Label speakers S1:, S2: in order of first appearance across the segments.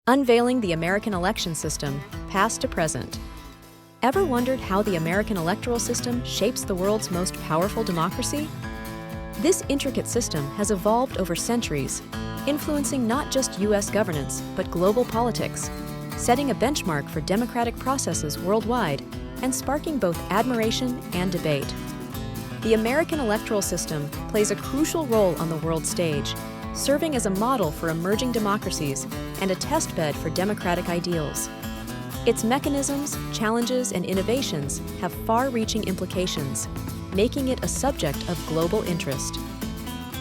S1: Unveiling the American election system, past to present. Ever wondered how the American electoral system shapes the world's most powerful democracy? This intricate system has evolved over centuries, influencing not just U.S. governance, but global politics, setting a benchmark for democratic processes worldwide and sparking both admiration and debate. The American electoral system plays a crucial role on the world stage, serving as a model for emerging democracies and a testbed for democratic ideals. Its mechanisms, challenges, and innovations have far-reaching implications, making it a subject of global interest.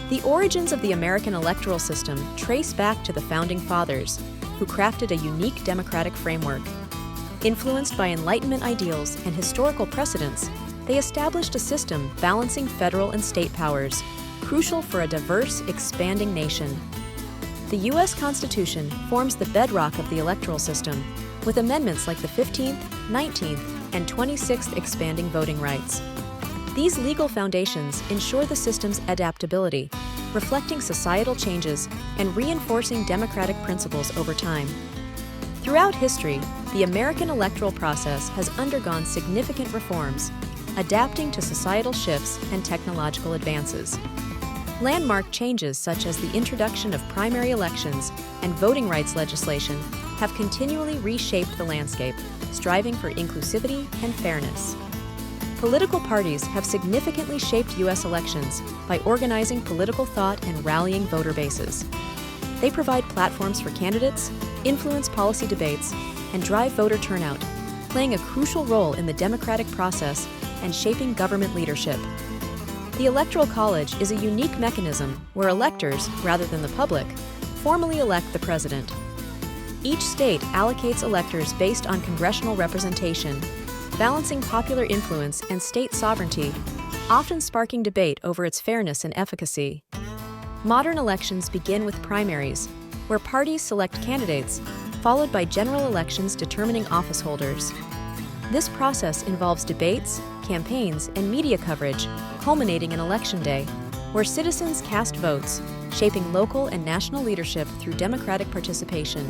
S1: The origins of the American electoral system trace back to the Founding Fathers, who crafted a unique democratic framework. Influenced by Enlightenment ideals and historical precedents, they established a system balancing federal and state powers, crucial for a diverse, expanding nation. The U.S. Constitution forms the bedrock of the electoral system, with amendments like the 15th, 19th, and 26th expanding voting rights. These legal foundations ensure the system's adaptability, reflecting societal changes and reinforcing democratic principles over time. Throughout history, the American electoral process has undergone significant reforms, adapting to societal shifts and technological advances. Landmark changes such as the introduction of primary elections and voting rights legislation have continually reshaped the landscape, striving for inclusivity and fairness. Political parties have significantly shaped U.S. elections by organizing political thought and rallying voter bases. They provide platforms for candidates, influence policy debates, and drive voter turnout, playing a crucial role in the democratic process and shaping government leadership. The Electoral College is a unique mechanism where electors, rather than the public, formally elect the president. Each state allocates electors based on congressional representation, balancing popular influence and state sovereignty, often sparking debate over its fairness and efficacy. Modern elections begin with primaries, where parties select candidates, followed by general elections determining office holders. This process involves debates, campaigns, and media coverage, culminating in Election Day, where citizens cast votes, shaping local and national leadership through democratic participation.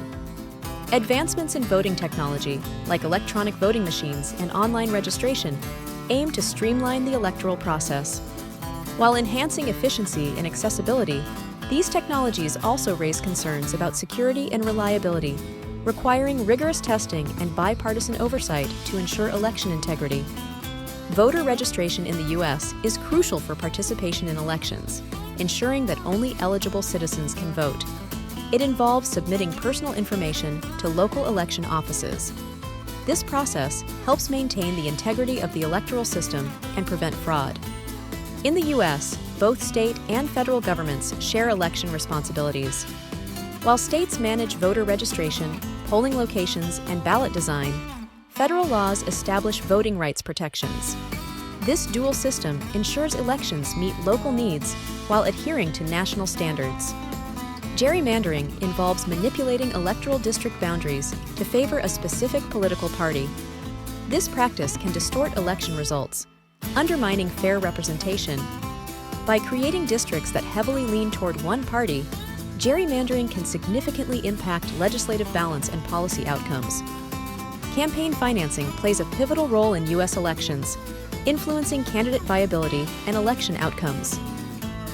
S1: Advancements in voting technology, like electronic voting machines and online registration, aim to streamline the electoral process. While enhancing efficiency and accessibility, these technologies also raise concerns about security and reliability, requiring rigorous testing and bipartisan oversight to ensure election integrity. Voter registration in the U.S. is crucial for participation in elections, ensuring that only eligible citizens can vote. It involves submitting personal information to local election offices. This process helps maintain the integrity of the electoral system and prevent fraud. In the U.S., both state and federal governments share election responsibilities. While states manage voter registration, polling locations, and ballot design, federal laws establish voting rights protections. This dual system ensures elections meet local needs while adhering to national standards. Gerrymandering involves manipulating electoral district boundaries to favor a specific political party. This practice can distort election results, undermining fair representation. By creating districts that heavily lean toward one party, gerrymandering can significantly impact legislative balance and policy outcomes. Campaign financing plays a pivotal role in U.S. elections, influencing candidate viability and election outcomes.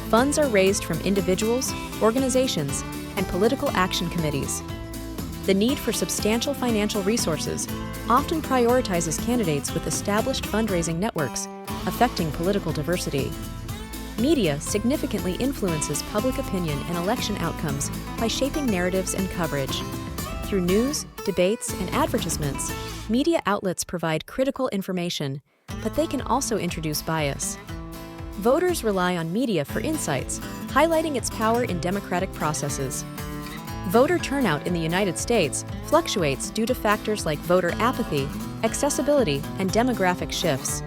S1: Funds are raised from individuals, organizations, and political action committees. The need for substantial financial resources often prioritizes candidates with established fundraising networks, affecting political diversity. Media significantly influences public opinion and election outcomes by shaping narratives and coverage. Through news, debates, and advertisements, media outlets provide critical information, but they can also introduce bias. Voters rely on media for insights, highlighting its power in democratic processes. Voter turnout in the United States fluctuates due to factors like voter apathy, accessibility, and demographic shifts.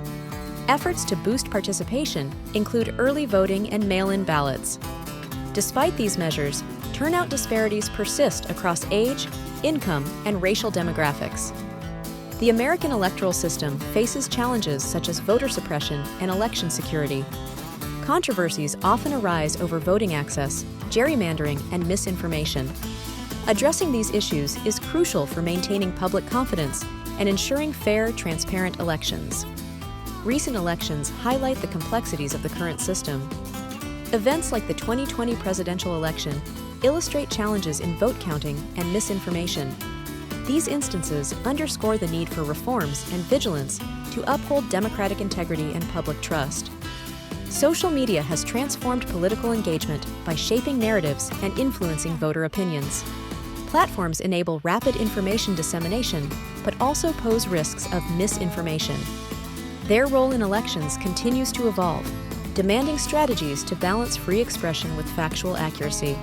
S1: Efforts to boost participation include early voting and mail-in ballots. Despite these measures, turnout disparities persist across age, income, and racial demographics. The American electoral system faces challenges such as voter suppression and election security. Controversies often arise over voting access, gerrymandering, and misinformation. Addressing these issues is crucial for maintaining public confidence and ensuring fair, transparent elections. Recent elections highlight the complexities of the current system. Events like the 2020 presidential election illustrate challenges in vote counting and misinformation. These instances underscore the need for reforms and vigilance to uphold democratic integrity and public trust. Social media has transformed political engagement by shaping narratives and influencing voter opinions. Platforms enable rapid information dissemination, but also pose risks of misinformation. Their role in elections continues to evolve, demanding strategies to balance free expression with factual accuracy.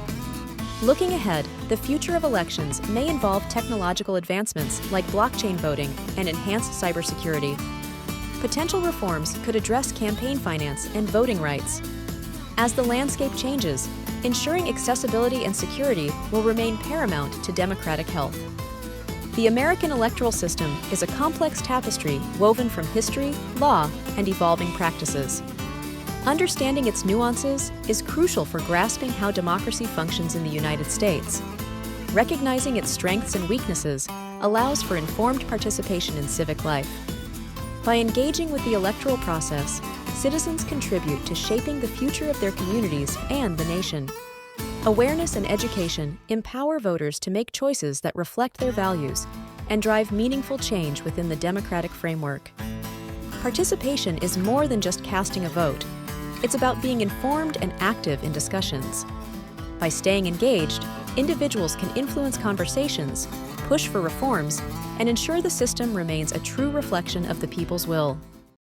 S1: Looking ahead, the future of elections may involve technological advancements like blockchain voting and enhanced cybersecurity. Potential reforms could address campaign finance and voting rights. As the landscape changes, ensuring accessibility and security will remain paramount to democratic health. The American electoral system is a complex tapestry woven from history, law, and evolving practices. Understanding its nuances is crucial for grasping how democracy functions in the United States. Recognizing its strengths and weaknesses allows for informed participation in civic life. By engaging with the electoral process, citizens contribute to shaping the future of their communities and the nation. Awareness and education empower voters to make choices that reflect their values and drive meaningful change within the democratic framework. Participation is more than just casting a vote. It's about being informed and active in discussions. By staying engaged, individuals can influence conversations, push for reforms, and ensure the system remains a true reflection of the people's will.